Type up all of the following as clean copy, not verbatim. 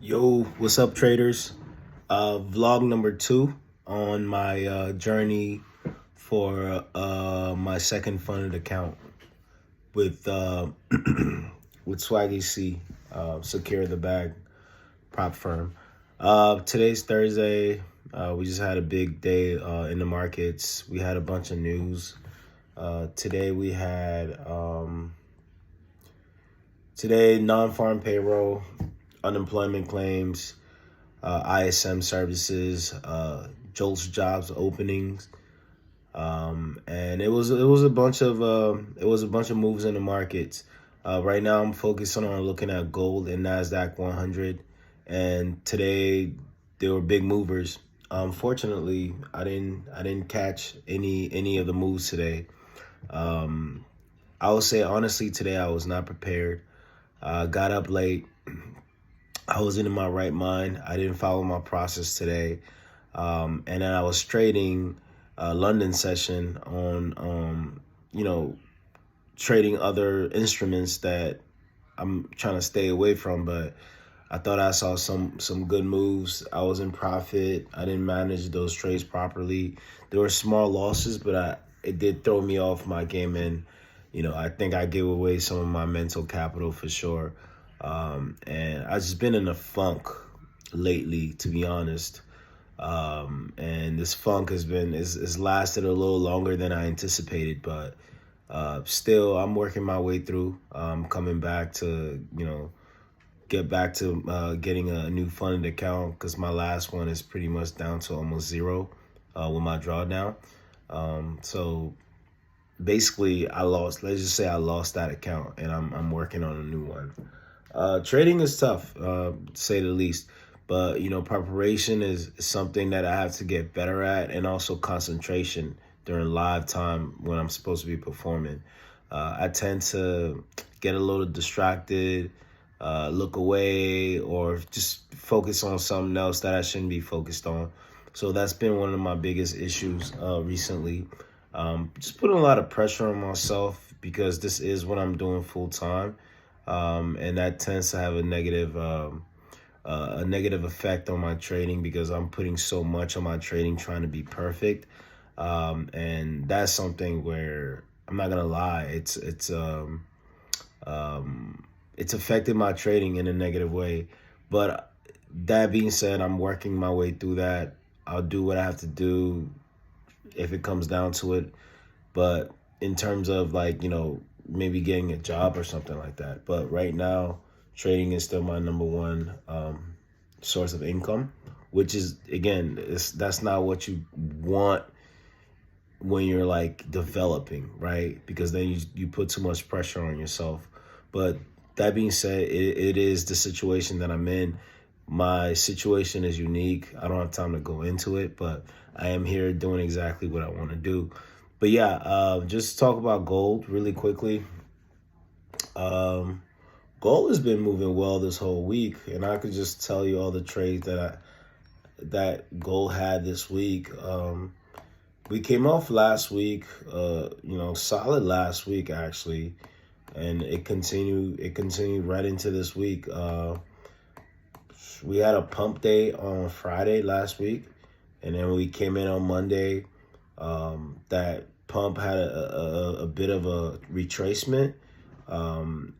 Yo, what's up, traders? Vlog number 2 on my journey for my second funded account with with Swaggy C, Secure the Bag prop firm. Today's Thursday. We just had a big day in the markets. We had a bunch of news. Today we had non-farm payroll, unemployment claims, ISM services, JOLTS jobs openings, and it was a bunch of moves in the markets. Right now, I'm focusing on looking at gold and Nasdaq 100, and today there were big movers. Fortunately, I didn't catch any of the moves today. Um, I would say honestly today I was not prepared. Got up late. I wasn't in my right mind. I didn't follow my process today. And then I was trading London session on, trading other instruments that I'm trying to stay away from. But I thought I saw some good moves. I was in profit. I didn't manage those trades properly. There were small losses, but it did throw me off my game. And, I think I gave away some of my mental capital for sure. And I've just been in a funk lately, to be honest. And this funk is lasted a little longer than I anticipated, but still I'm working my way through. Coming back to get back to getting a new funded account because my last one is pretty much down to almost zero with my drawdown. So basically, I lost. Let's just say I lost that account, and I'm working on a new one. Trading is tough, to say the least. But preparation is something that I have to get better at, and also concentration during live time when I'm supposed to be performing. I tend to get a little distracted, look away, or just focus on something else that I shouldn't be focused on. So that's been one of my biggest issues recently. Just putting a lot of pressure on myself because this is what I'm doing full time, and that tends to have a negative effect on my trading because I'm putting so much on my trading trying to be perfect, and that's something where I'm not gonna lie, it's affected my trading in a negative way. But that being said, I'm working my way through that. I'll do what I have to do if it comes down to it. But in terms of maybe getting a job or something like that. But right now, trading is still my number one source of income, which is again, that's not what you want when you're like developing, right? Because then you put too much pressure on yourself. But that being said, it is the situation that I'm in. My situation is unique. I don't have time to go into it, but I am here doing exactly what I want to do. But yeah, just talk about gold really quickly. Um, Gold has been moving well this whole week, and I could just tell you all the trades that gold had this week. We came off last week, solid last week actually, and it continued right into this week. We had a pump day on Friday last week, and then we came in on Monday. That pump had a bit of a retracement, and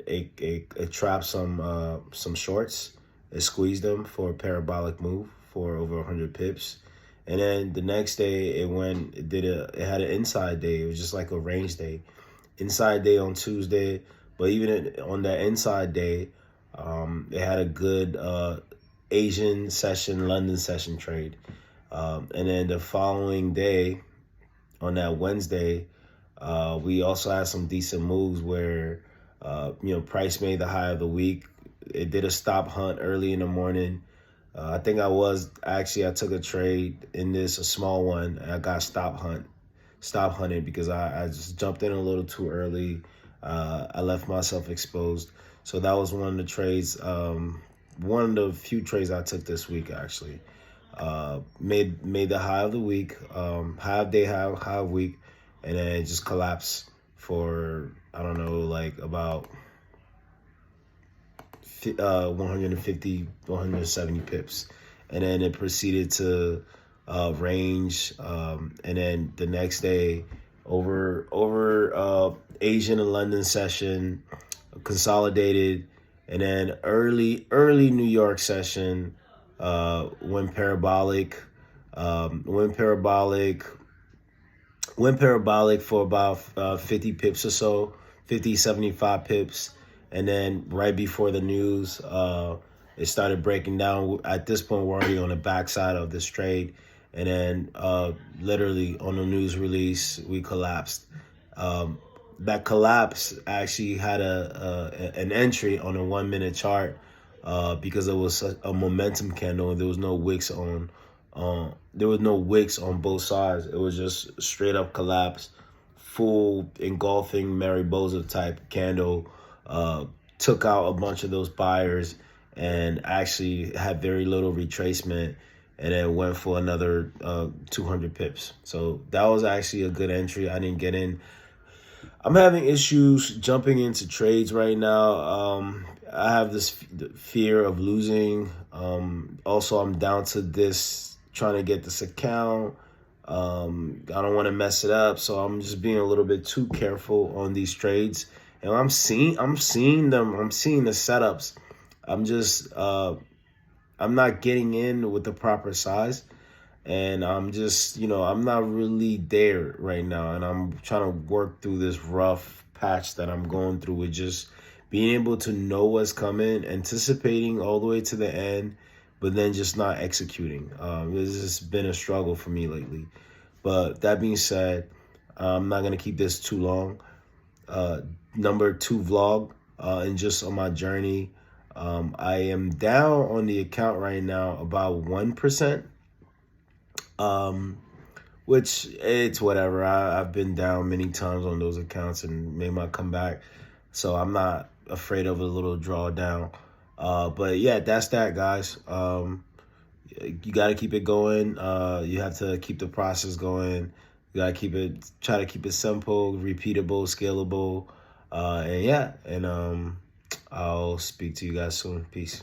it trapped some shorts. It squeezed them for a parabolic move for over 100 pips. And then the next day it had an inside day. It was just like a range day. Inside day on Tuesday, but even on that inside day, it had a good Asian session, London session trade. And then the following day, on that Wednesday, we also had some decent moves where, price made the high of the week. It did a stop hunt early in the morning. I think I took a trade in this, a small one, and I got stop hunted because I just jumped in a little too early. I left myself exposed. So that was one of the trades, one of the few trades I took this week actually. Made the high of the week, high of day, high of week, and then it just collapsed for I don't know, like about 150, 170 pips. And then it proceeded to range. And then the next day, over Asian and London session, consolidated, and then early New York session, went parabolic, went parabolic, went parabolic for about 50 pips or so, 50, 75 pips. And then right before the news, it started breaking down. At this point, we're already on the backside of this trade. And then literally on the news release, we collapsed. That collapse actually had an entry on a 1 minute chart because it was a momentum candle and there was no wicks on. There was no wicks on both sides. It was just straight up collapse, full engulfing Mariposa type candle. Took out a bunch of those buyers and actually had very little retracement, and then went for another 200 pips. So that was actually a good entry. I didn't get in. I'm having issues jumping into trades right now. I have this fear of losing. Also, I'm down to this, trying to get this account. I don't want to mess it up, so I'm just being a little bit too careful on these trades. And I'm seeing the setups. I'm not getting in with the proper size. And I'm just, I'm not really there right now. And I'm trying to work through this rough patch that I'm going through with just being able to know what's coming, anticipating all the way to the end, but then just not executing. This has been a struggle for me lately. But that being said, I'm not going to keep this too long. Number 2 vlog, and just on my journey. I am down on the account right now about 1%. Which it's whatever. I've been down many times on those accounts and made my comeback. So I'm not afraid of a little drawdown. But yeah, that's that, guys. You got to keep it going. You have to keep the process going. You got to try to keep it simple, repeatable, scalable. And yeah, and I'll speak to you guys soon. Peace.